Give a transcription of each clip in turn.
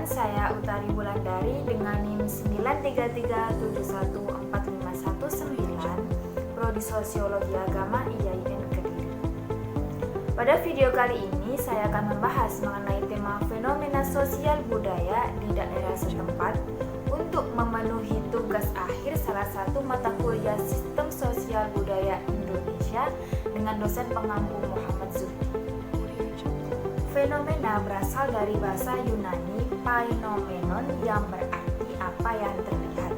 perkenalkan, saya Utari Wulandari dengan NIM 933714519, Prodi Sosiologi Agama IAIN Kediri. Pada video kali ini saya akan membahas mengenai tema fenomena sosial budaya di daerah setempat untuk memenuhi tugas akhir salah satu mata kuliah Sistem Sosial Budaya Indonesia dengan dosen pengampu Muhammad Zuhdi. Fenomena berasal dari bahasa Yunani painomenon yang berarti apa yang terlihat.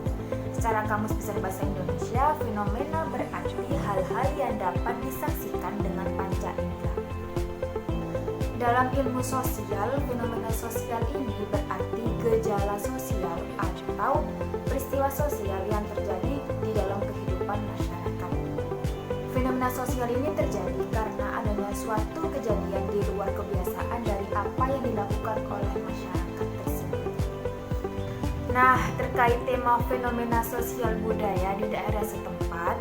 Secara kamus besar bahasa Indonesia, fenomena berarti hal-hal yang dapat disaksikan dengan panca indera. Dalam ilmu sosial, fenomena sosial ini berarti gejala sosial atau peristiwa sosial yang terjadi di dalam kehidupan masyarakat. Fenomena sosial ini terjadi karena adanya suatu kejadian di luar kebiasaan dari apa yang dilakukan oleh masyarakat tersebut. Nah, terkait tema fenomena sosial budaya di daerah setempat,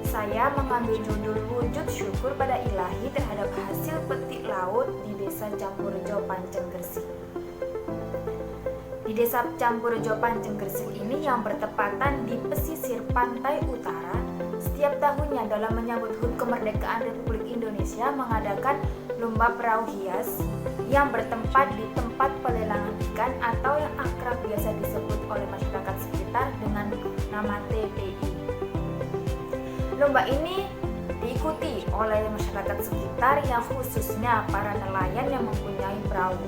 saya mengambil judul wujud syukur pada ilahi terhadap hasil petik laut di Desa Campurjo Panceng Gresik. Di Desa Campurjo Panceng Gresik ini yang bertepatan di pesisir pantai utara, setiap tahunnya dalam menyambut HUT Kemerdekaan Republik Indonesia mengadakan lomba perahu hias yang bertempat di tempat pelelangan ikan atau yang akrab biasa disebut oleh masyarakat sekitar dengan nama TPI. Lomba ini diikuti oleh masyarakat sekitar yang khususnya para nelayan yang mempunyai perahu.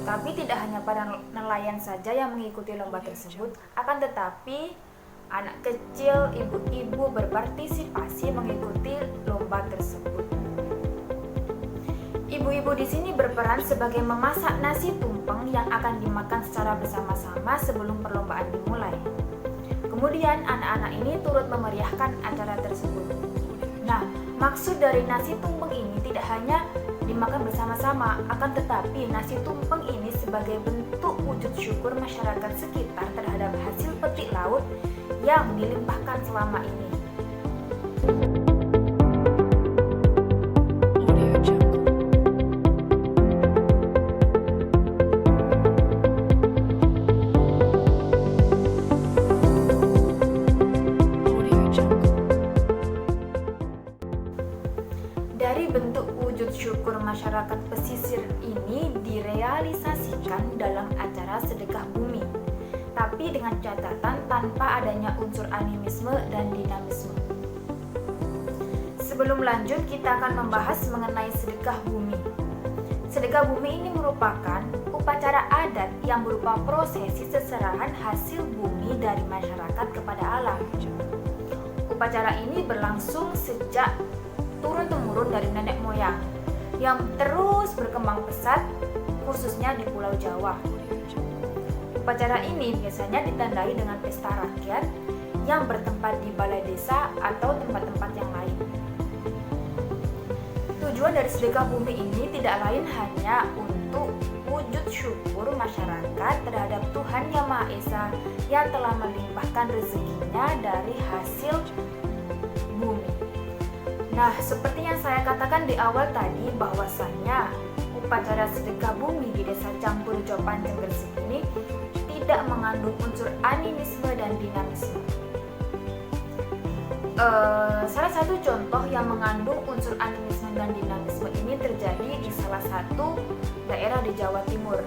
Tapi tidak hanya para nelayan saja yang mengikuti lomba tersebut, akan tetapi anak kecil, ibu-ibu berpartisipasi mengikuti lomba tersebut. Ibu-ibu di sini berperan sebagai memasak nasi tumpeng yang akan dimakan secara bersama-sama sebelum perlombaan dimulai. Kemudian anak-anak ini turut memeriahkan acara tersebut. Nah, maksud dari nasi tumpeng ini tidak hanya dimakan bersama-sama, akan tetapi nasi tumpeng ini sebagai bentuk wujud syukur masyarakat sekitar terhadap hasil petik laut yang dilimpahkan selama ini. Dari bentuk wujud syukur masyarakat pesisir ini direalisasikan dalam acara sedekah bumi, tapi dengan catatan tanpa adanya unsur animisme dan dinamisme. Sebelum lanjut, kita akan membahas mengenai sedekah bumi. Sedekah bumi ini merupakan upacara adat yang berupa prosesi seserahan hasil bumi dari masyarakat kepada alam. Upacara ini berlangsung sejak turun-temurun dari nenek moyang yang terus berkembang pesat, khususnya di Pulau Jawa. Upacara ini biasanya ditandai dengan pesta rakyat yang bertempat di balai desa atau tempat-tempat yang lain. Tujuan dari sedekah bumi ini tidak lain hanya untuk wujud syukur masyarakat terhadap Tuhan Yang Maha Esa yang telah melimpahkan rezekinya dari hasil bumi. Nah, seperti yang saya katakan di awal tadi, bahwasannya upacara sedekah bumi di Desa Campurjo Panceng Gresik ini tidak mengandung unsur animisme dan dinamisme. Salah satu contoh yang mengandung unsur animisme dan dinamisme ini terjadi di salah satu daerah di Jawa Timur,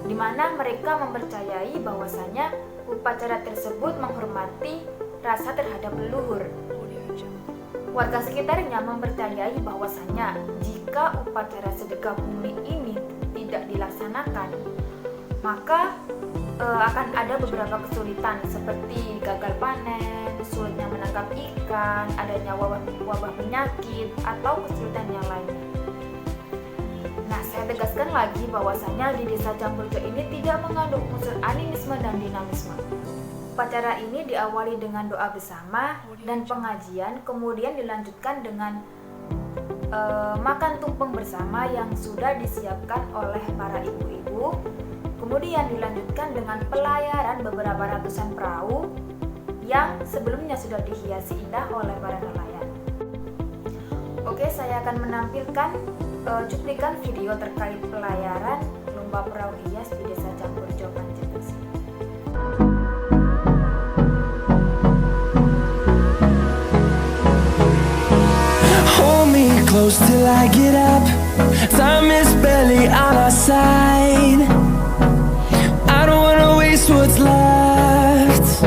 di mana mereka mempercayai bahwasannya upacara tersebut menghormati rasa terhadap leluhur. Warga sekitarnya mempercayai bahwasannya jika upacara sedekah bumi ini tidak dilaksanakan, maka akan ada beberapa kesulitan seperti gagal panen, sulitnya menangkap ikan, adanya wabah penyakit, atau kesulitan yang lainnya. Nah, saya tegaskan lagi bahwasannya di Desa Campurjo ini tidak mengandung unsur animisme dan dinamisme. Upacara ini diawali dengan doa bersama dan pengajian, kemudian dilanjutkan dengan makan tumpeng bersama yang sudah disiapkan oleh para ibu-ibu. Kemudian dilanjutkan dengan pelayaran beberapa ratusan perahu yang sebelumnya sudah dihiasi indah oleh para nelayan. Oke, saya akan menampilkan cuplikan video terkait pelayaran lomba perahu hias di Desa Campurjo close till I get up. Time is barely on our side. I don't wanna waste what's left.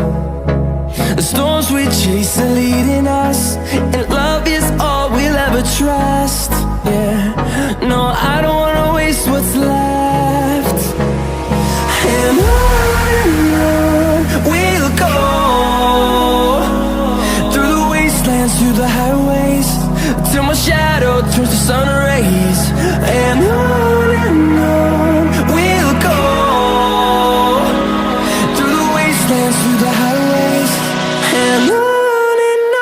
The storms we chase are leading us, and love is all we'll ever trust. Yeah, no, I don't wanna waste what's left. And on we'll go, through the wastelands, through the highways, till my shadow turns to sun rays. And on we'll go, through the wastelands, through the highways, and on we'll go.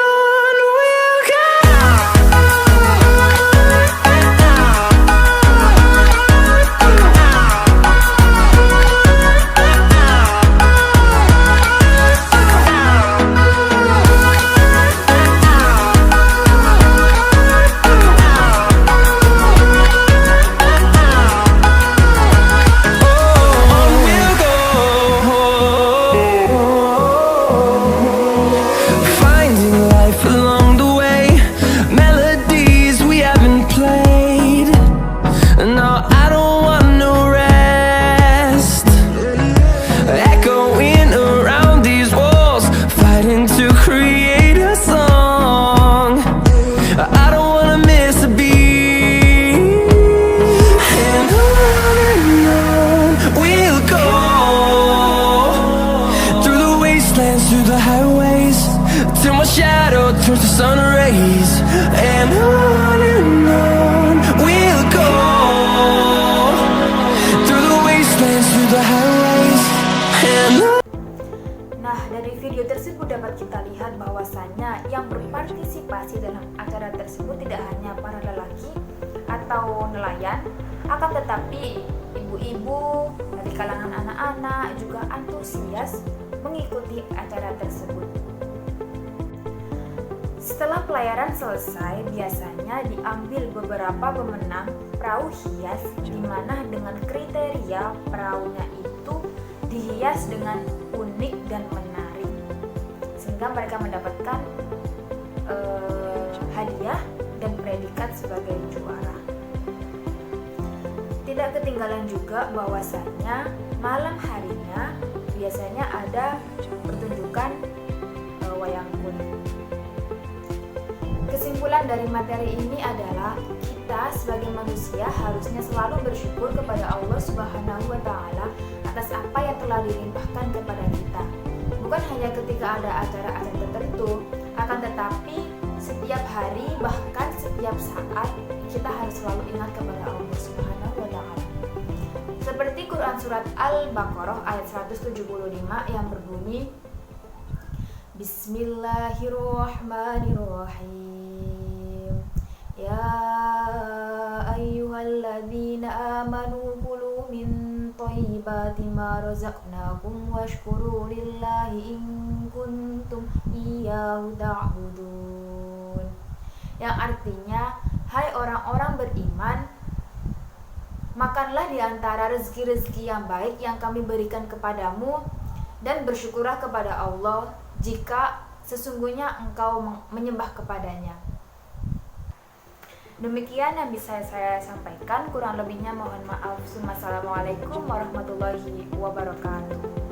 Through the highways, till my shadow turns to sun rays. And on we'll go, through the wastelands, through the highways, and on. Nah, dari video tersebut dapat kita lihat bahwasannya yang berpartisipasi dalam acara tersebut tidak hanya para lelaki atau nelayan, akan tetapi ibu-ibu dari kalangan anak-anak juga antusias mengikuti acara tersebut. Setelah pelayaran selesai, biasanya diambil beberapa pemenang perahu hias, di mana dengan kriteria perahunya itu dihias dengan unik dan menarik, sehingga mereka mendapatkan hadiah dan predikat sebagai juara. Tidak ketinggalan juga bahwasannya malam harinya biasanya ada pertunjukan wayang kulit. Kesimpulan dari materi ini adalah kita sebagai manusia harusnya selalu bersyukur kepada Allah Subhanahu wa Ta'ala atas apa yang telah dilimpahkan kepada kita. Bukan hanya ketika ada acara-acara tertentu, akan tetapi setiap hari, bahkan setiap saat, kita harus selalu ingat kepada Allah Subhanahu wa Ta'ala. Seperti Quran Surat Al-Baqarah ayat 175 yang berbunyi, Bismillahirrahmanirrahim. Ya ayyuhalladzina amanu kulu min thayyibati ma razaqnakum washkuru lillahi in kuntum iyyahu ta'budun. Yang artinya, hai orang-orang beriman, makanlah di antara rezeki-rezeki yang baik yang kami berikan kepadamu, dan bersyukurlah kepada Allah jika sesungguhnya engkau menyembah kepadanya. Demikian yang bisa saya sampaikan, kurang lebihnya mohon maaf. Wassalamualaikum warahmatullahi wabarakatuh.